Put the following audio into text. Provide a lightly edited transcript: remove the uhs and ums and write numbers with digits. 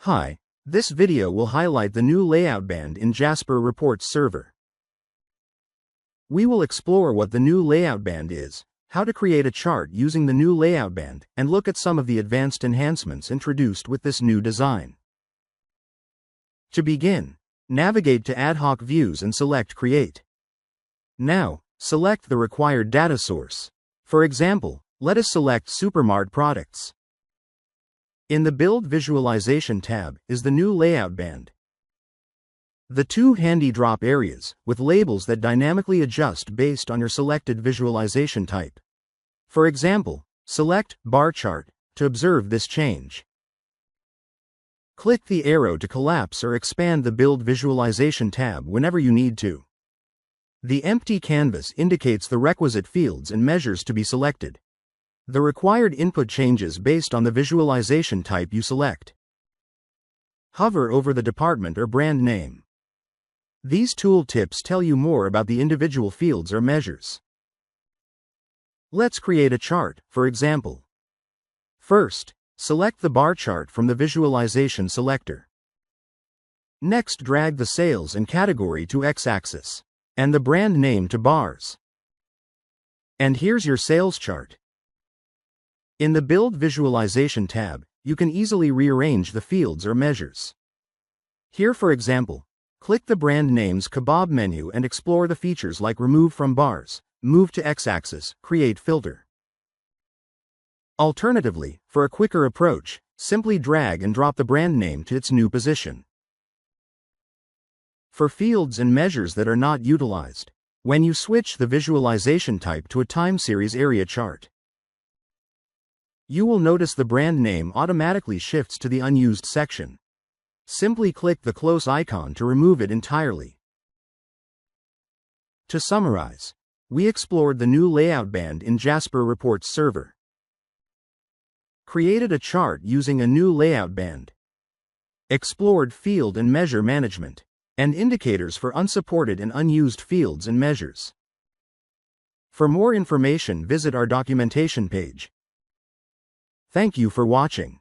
Hi, this video will highlight the new layout band in JasperReports Server. We will explore what the new layout band is, how to create a chart using the new layout band, and look at some of the advanced enhancements introduced with this new design. To begin, navigate to Ad Hoc Views and select Create. Now, select the required data source. For example, let us select Supermart products. In the Build Visualization tab is the new layout band. The two handy drop areas, with labels that dynamically adjust based on your selected visualization type. For example, select Bar Chart to observe this change. Click the arrow to collapse or expand the Build Visualization tab whenever you need to. The empty canvas indicates the requisite fields and measures to be selected. The required input changes based on the visualization type you select. Hover over the department or brand name. These tool tips tell you more about the individual fields or measures. Let's create a chart, for example. First, select the bar chart from the visualization selector. Next, drag the sales and category to X-axis, and the brand name to bars. And here's your sales chart. In the Build Visualization tab, you can easily rearrange the fields or measures. Here, for example, click the brand name's kebab menu and explore the features like Remove from Bars, Move to X-axis, Create Filter. Alternatively, for a quicker approach, simply drag and drop the brand name to its new position. For fields and measures that are not utilized, when you switch the visualization type to a time series area chart, you will notice the brand name automatically shifts to the unused section. Simply click the close icon to remove it entirely. To summarize, we explored the new layout band in JasperReports Server, created a chart using a new layout band, explored field and measure management, and indicators for unsupported and unused fields and measures. For more information, visit our documentation page. Thank you for watching.